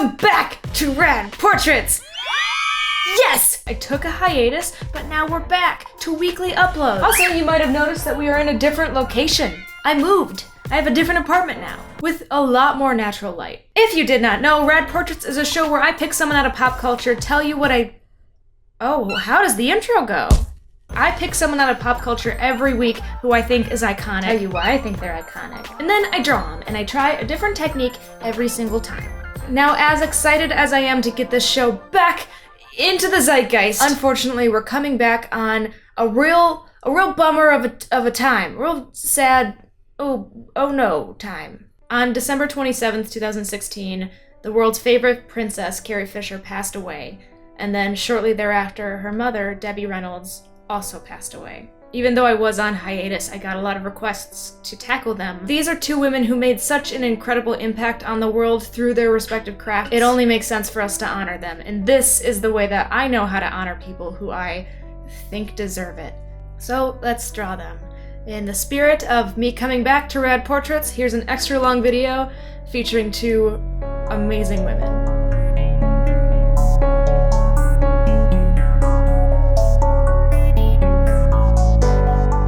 Welcome back to Rad Portraits! Yes! I took a hiatus, but now we're back to weekly uploads. Also, you might have noticed that we are in a different location. I moved. I have a different apartment now, with a lot more natural light. If you did not know, Rad Portraits is a show where I pick someone out of pop culture, tell you what Oh, how does the intro go? I pick someone out of pop culture every week who I think is iconic. Tell you why I think they're iconic. And then I draw them, and I try a different technique every single time. Now, as excited as I am to get this show back into the zeitgeist, unfortunately, we're coming back on a real bummer of a time. Real sad, oh no time. On December 27th, 2016, the world's favorite princess, Carrie Fisher, passed away. And then shortly thereafter, her mother, Debbie Reynolds, also passed away. Even though I was on hiatus, I got a lot of requests to tackle them. These are two women who made such an incredible impact on the world through their respective crafts. It only makes sense for us to honor them, and this is the way that I know how to honor people who I think deserve it. So let's draw them. In the spirit of me coming back to Rad Portraits, here's an extra long video featuring two amazing women.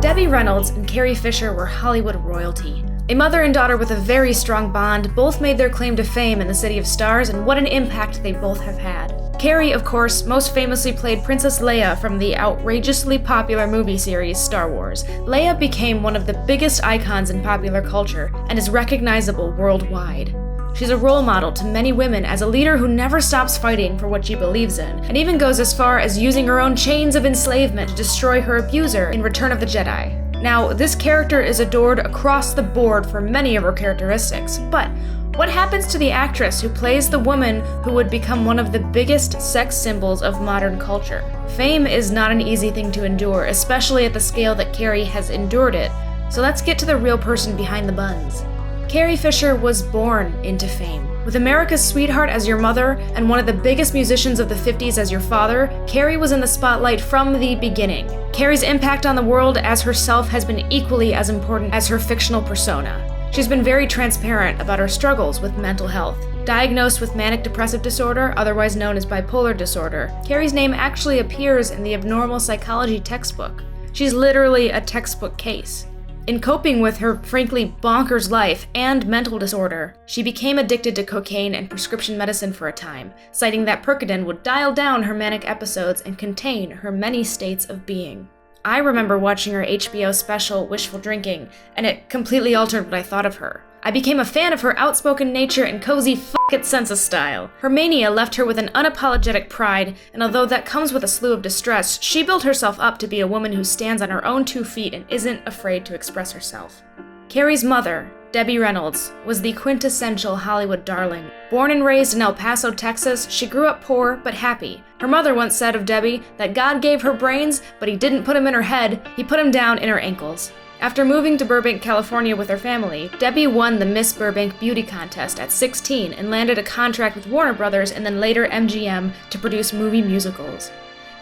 Debbie Reynolds and Carrie Fisher were Hollywood royalty. A mother and daughter with a very strong bond, both made their claim to fame in the City of Stars, and what an impact they both have had. Carrie, of course, most famously played Princess Leia from the outrageously popular movie series Star Wars. Leia became one of the biggest icons in popular culture and is recognizable worldwide. She's a role model to many women as a leader who never stops fighting for what she believes in, and even goes as far as using her own chains of enslavement to destroy her abuser in Return of the Jedi. Now, this character is adored across the board for many of her characteristics, but what happens to the actress who plays the woman who would become one of the biggest sex symbols of modern culture? Fame is not an easy thing to endure, especially at the scale that Carrie has endured it, so let's get to the real person behind the buns. Carrie Fisher was born into fame. With America's sweetheart as your mother and one of the biggest musicians of the 50s as your father, Carrie was in the spotlight from the beginning. Carrie's impact on the world as herself has been equally as important as her fictional persona. She's been very transparent about her struggles with mental health. Diagnosed with manic depressive disorder, otherwise known as bipolar disorder, Carrie's name actually appears in the abnormal psychology textbook. She's literally a textbook case. In coping with her frankly bonkers life and mental disorder, she became addicted to cocaine and prescription medicine for a time, citing that Percodan would dial down her manic episodes and contain her many states of being. I remember watching her HBO special, Wishful Drinking, and it completely altered what I thought of her. I became a fan of her outspoken nature and cozy f***it sense of style. Her mania left her with an unapologetic pride, and although that comes with a slew of distress, she built herself up to be a woman who stands on her own 2 feet and isn't afraid to express herself. Carrie's mother, Debbie Reynolds, was the quintessential Hollywood darling. Born and raised in El Paso, Texas, she grew up poor but happy. Her mother once said of Debbie that God gave her brains, but he didn't put them in her head, he put them down in her ankles. After moving to Burbank, California with her family, Debbie won the Miss Burbank Beauty Contest at 16 and landed a contract with Warner Brothers and then later MGM to produce movie musicals.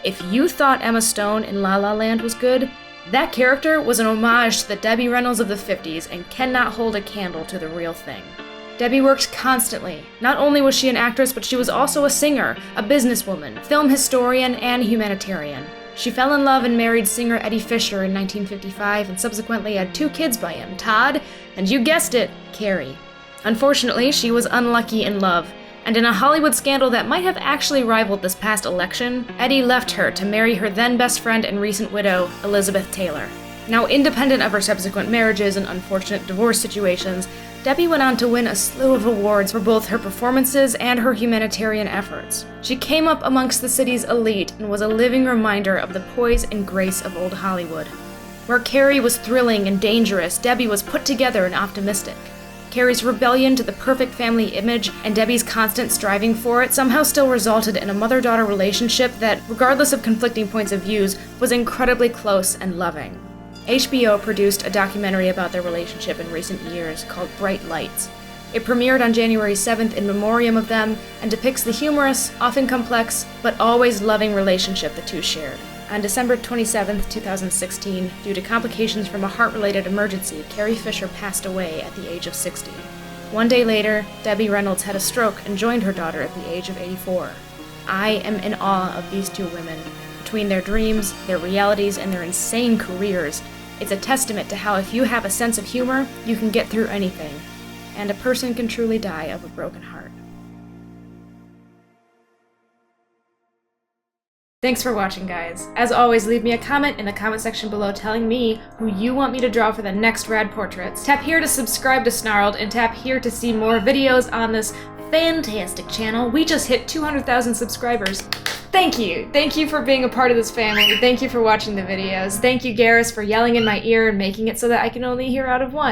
If you thought Emma Stone in La La Land was good, that character was an homage to the Debbie Reynolds of the 50s and cannot hold a candle to the real thing. Debbie worked constantly. Not only was she an actress, but she was also a singer, a businesswoman, film historian, and humanitarian. She fell in love and married singer Eddie Fisher in 1955 and subsequently had 2 kids by him, Todd, and you guessed it, Carrie. Unfortunately, she was unlucky in love, and in a Hollywood scandal that might have actually rivaled this past election, Eddie left her to marry her then best friend and recent widow, Elizabeth Taylor. Now, independent of her subsequent marriages and unfortunate divorce situations, Debbie went on to win a slew of awards for both her performances and her humanitarian efforts. She came up amongst the city's elite and was a living reminder of the poise and grace of old Hollywood. Where Carrie was thrilling and dangerous, Debbie was put together and optimistic. Carrie's rebellion to the perfect family image and Debbie's constant striving for it somehow still resulted in a mother-daughter relationship that, regardless of conflicting points of views, was incredibly close and loving. HBO produced a documentary about their relationship in recent years called Bright Lights. It premiered on January 7th in memoriam of them and depicts the humorous, often complex, but always loving relationship the two shared. On December 27, 2016, due to complications from a heart-related emergency, Carrie Fisher passed away at the age of 60. One day later, Debbie Reynolds had a stroke and joined her daughter at the age of 84. I am in awe of these two women. Between their dreams, their realities, and their insane careers, it's a testament to how if you have a sense of humor, you can get through anything. And a person can truly die of a broken heart. Thanks for watching, guys. As always, leave me a comment in the comment section below telling me who you want me to draw for the next rad portraits. Tap here to subscribe to Snarled, and tap here to see more videos on this fantastic channel. We just hit 200,000 subscribers. Thank you! Thank you for being a part of this family. Thank you for watching the videos. Thank you, Garrus, for yelling in my ear and making it so that I can only hear out of one.